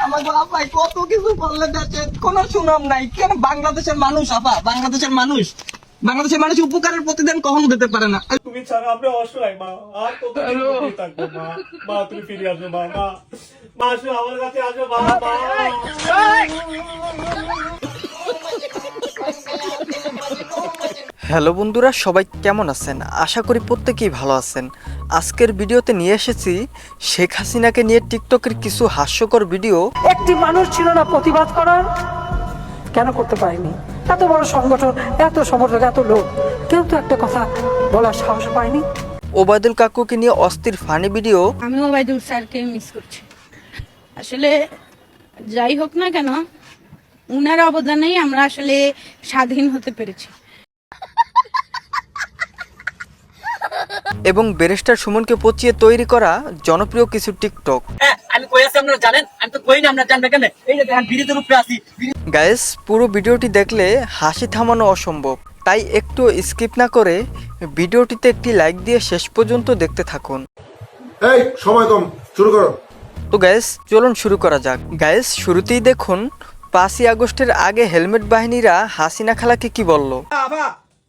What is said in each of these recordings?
আমাকে আপাই কত কিছু বললে দেশে কোনো সুনাম নাই কেন? বাংলাদেশের মানুষ আপা, বাংলাদেশের মানুষ উপকারের প্রতিদান কখনো দিতে পারে না। তুমি ছাড়া আমরা অসহায় মা, আর কতদিন বেঁচে থাকবো মা? মা তুমি ফিরে আসো মা, মা মা আসো আমার কাছে আসো মা, মা। হ্যালো বন্ধুরা, সবাই কেমন আছেন? আশা করি প্রত্যেকেই ভালো আছেন। আজকের ভিডিওতে নিয়ে এসেছি শেখ হাসিনাকে নিয়ে টিকটকের কিছু হাস্যকর ভিডিও। একটি মানুষ ছিল না প্রতিবাদ করার? কেন করতে পারেনি? এত বড় সংগঠন, এত সমর্থক, এত লোক, কেউ তো একটা কথা বলার সাহস পায়নি। ওবায়দুল কাকুকে নিয়ে অস্থির ফানি ভিডিও। আমি ওবায়দুল স্যারকে মিস করছি। আসলে যাই হোক না কেন, উনার অবদানেই আমরা আসলে স্বাধীন হতে পেরেছি। এবং ব্যারিস্টার সুমনকে পচিয়ে তৈরি করা জনপ্রিয় কিছু টিকটক। আমি কই আছি আপনারা জানেন? আমি তো কই না, আপনারা জানবে কেন? এই যে দেখেন বিরিতের উপরে আছি। গাইস, পুরো ভিডিওটি দেখলে হাসি থামানো অসম্ভব, তাই একটু স্কিপ না করে ভিডিওটিতে একটি লাইক দিয়ে শেষ পর্যন্ত দেখতে থাকুন। এই সময় কম, শুরু করো। তো গাইস, চলুন শুরু করা যাক। গাইস, শুরুতেই দেখুন 5ই আগস্টের আগে হেলমেট বাহিনীরা হাসিনা খালাকে কি বলল। আফা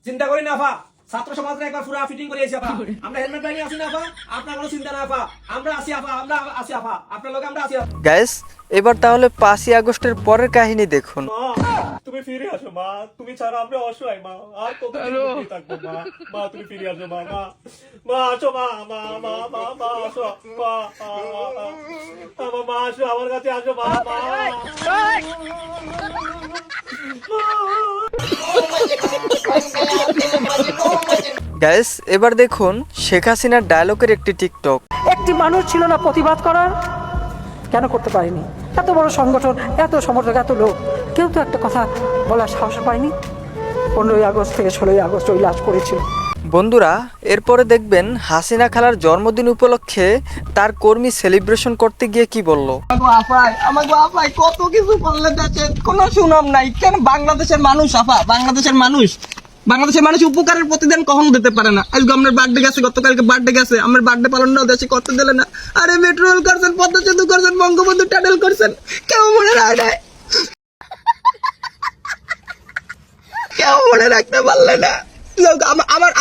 চিন্তা করি না আফা, ছাত্র সমাজরা একবার পুরো ফিটিং করে এসে আফা, আমরা হেলমেট বানিয়ে আসি না আফা, আপনার কোনো চিন্তা না আফা, আমরা আসি আফা, আমরা আসি আফা, আপনার লোক আমরা আসি আফা। গাইস, এবার তাহলে 5ই আগস্টের পরের কাহিনী দেখুন। মা তুমি ফিরে আসো মা, তুমি ছাড়া আমরা অসহায় মা, আর কতদিন বেঁচে থাকবো মা? মা তুমি ফিরে আসো মা, মা মা আসো মা, মা মা মা মা আসো মা, আমার মা আসো আমার কাছে আসো মা, মা। গাইস, এবার দেখুন শেখ হাসিনার ডায়লগের একটি টিকটক। একটি মানুষ ছিল না প্রতিবাদ করার? কেন করতে পারেনি? এত বড় সংগঠন, এত সমর্থক, এত লোক, কেউ তো একটা কথা বলার সাহস পায়নি। 15ই আগস্ট থেকে 16ই আগস্ট ওই লাশ পড়েছিল। বন্ধুরা, এরপরে দেখবেন হাসিনা খালার জন্মদিন উপলক্ষে তার কর্মী সেলিব্রেশন করতে গিয়ে কি বলল। আমাকে আপাই কত কিছু বললে দেশে কোনো সুনাম নাই কেন? বাংলাদেশের মানুষ আপা, বাংলাদেশের মানুষ উপকারের প্রতিদান কখনো দিতে পারে না। আজকে আমার বার্থডে গেছে, গতকালকে বার্থডে গেছে, আমার বার্থডে পালনটাও দেশে করতে দিলে না। আরে মেট্রোল করছেন, পদ্মা সেতু করছেন, বঙ্গবন্ধু টানেল করছেন, কেউ মনে রাখে নাই, কেউ মনে রাখতে পারলে না।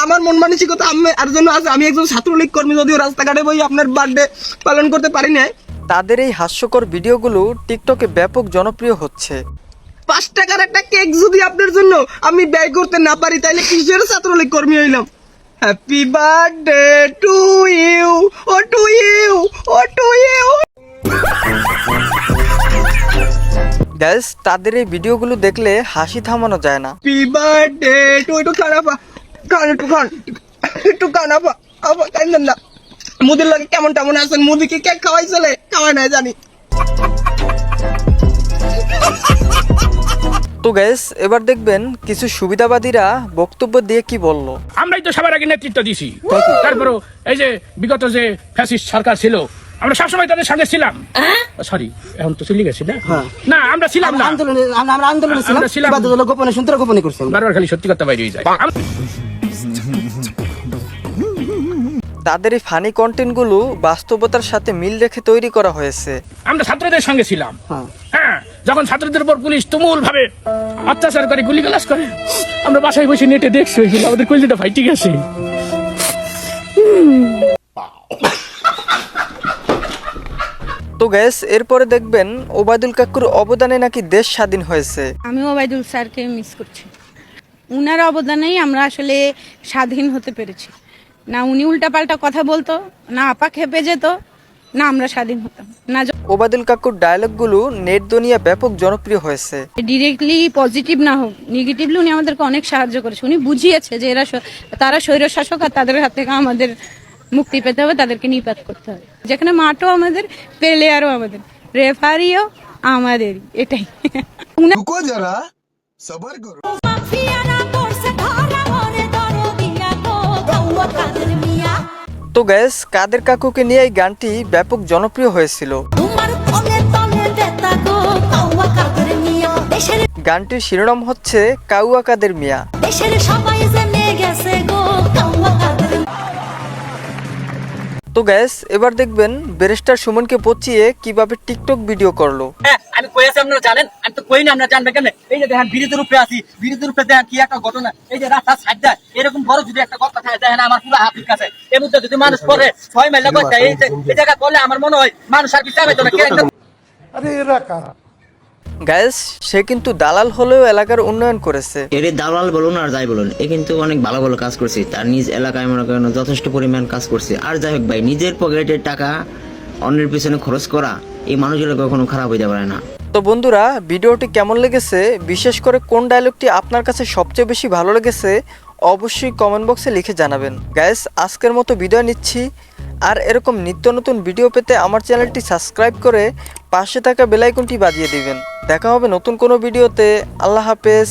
আমার মন মানসিকতা আর জন্য আছে। আমি একজন ছাত্রলীগ কর্মী, যদিও রাস্তাঘাটে বই আপনার বার্থডে পালন করতে পারি না। তাদের এই হাস্যকর ভিডিওগুলো টিকটকে ব্যাপক জনপ্রিয় হচ্ছে। 5 টাকার একটা কেক যদি আপনার জন্য আমি ব্যয় করতে না পারি, তাইলে কিসের ছাত্রলীগ কর্মী হইলাম? হ্যাপি বার্থডে টু ইউ, ও টু ইউ, ও টু ইউ। গাইস, তাদের এই ভিডিওগুলো দেখলে হাসি থামানো যায় না। হ্যাপি বার্থডে টু, একটু খারাপ একটু খারাপ কান্দেন না। মুদির লাগে কেমন তেমন আছেন? মুদি কি কেক খাওয়াই চলে? খাওয়াই নাই জানি। তো গাইস, এবার দেখবেন কিছু সুবিধাবাদীরা বক্তব্য দিয়ে কি বলল। আমরাই তো সবার আগে নেতৃত্ব দিছি, তারপরও এই যে বিগত যে ফ্যাসিস্ট সরকার ছিল, আমরা সবসময় তাদের সঙ্গে ছিলাম। সরি, এখন তো চলে গেছি না? না, আমরা ছিলাম না, আমরা আন্দোলনে ছিলাম, গোপনে শুনতে গোপনে করছিলাম, বারবার খালি সত্যি কথা বাইরে যায়। তাদের এই ফানি কন্টেন্টগুলো বাস্তবতার সাথে মিল রেখে তৈরি করা হয়েছে। আমরা ছাত্রদের সঙ্গে ছিলাম। হ্যাঁ, যখন ছাত্রদের উপর পুলিশ তুমুল ভাবে অত্যাচার করে, গুলিগালাজ করে, আমরা বাসায় বসে নেটে দেখছি, আমাদের কলিজাটা ভাই ঠিক আছে। তো গ্যাস, এরপরে দেখবেন ওবায়দুল কাকুর অবদানে নাকি দেশ স্বাধীন হয়েছে। আমি ওবায়দুল স্যারকে মিস করছি। উনার অবদানেই আমরা আসলে স্বাধীন হতে পেরেছি। না উনি উল্টাপাল্টা কথা বলতো, না আপা খেপে যেত, না আমরা স্বাধীন হতাম না। ওবায়দুল কাকুর ডায়লগগুলো নেট দুনিয়া ব্যাপক জনপ্রিয় হয়েছে। ডিরেক্টলি পজিটিভ না হোক, নেগেটিভলি উনি আমাদেরকে অনেক সাহায্য করেছে। উনি বুঝিয়েছে যে তারা স্বৈরশাসক, আর তাদের হাত থেকে আমাদের মুক্তি পেতে হবে, তাদেরকে নিপাত করতে হবে। যেখানে মাঠও আমাদের, প্লেয়ারও আমাদের, রেফারিও আমাদের, এটাই। তো গ্যাস, কাদের কাকুকে নিয়ে এই গানটি ব্যাপক জনপ্রিয় হয়েছিল। গানটির শিরোনাম হচ্ছে কাউয়া কাদের মিয়া। তো গ্যাস এবার দেখবেন ব্যারিস্টার সুমনকে পচিয়ে কিভাবে টিকটক ভিডিও করলো। হ্যাঁ আমি কই আছি আপনারা জানেন, আমি তো কই না, আপনারা জানবেন কেন? এই যে দেখেন ব্রিজের উপরে আছি, ব্রিজের উপরে দেখেন কি একটা ঘটনা, এই যে রাস্তার সাইড দেয় এরকম বড় যদি একটা কথা থাকে দেখেন আমার পুরো হাত কাছে, এর মধ্যে যদি মানুষ পড়ে 6 মাইল লাগবে এই জায়গা করলে আমার মনে হয় মানুষ আর বিচার পাইতো না। গ্যাস সে কিন্তু দালাল হলেও এলাকার উন্নয়ন করেছে। এর দালাল বলুন আর যাই বলুন, এ কিন্তু অনেক ভালো ভালো কাজ করছে, তার নিজ এলাকায় মনে করেন যথেষ্ট পরিমাণ কাজ করছে। আর যাই হোক ভাই, নিজের পকেটের টাকা অন্যের পিছনে খরচ করা এই মানুষগুলো কখনো খারাপ হইতে পারে না। তো বন্ধুরা ভিডিওটি কেমন লেগেছে, বিশেষ করে কোন ডায়লগটি আপনার কাছে সবচেয়ে বেশি ভালো লেগেছে অবশ্যই কমেন্ট বক্সে লিখে জানাবেন। গাইস আজকের মতো বিদায় নিচ্ছি, আর এরকম নিত্য নতুন ভিডিও পেতে আমার চ্যানেলটি সাবস্ক্রাইব করে পাশে থাকা বেল আইকনটি বাজিয়ে দিবেন। দেখা হবে নতুন কোনো ভিডিওতে। আল্লাহ হাফেজ।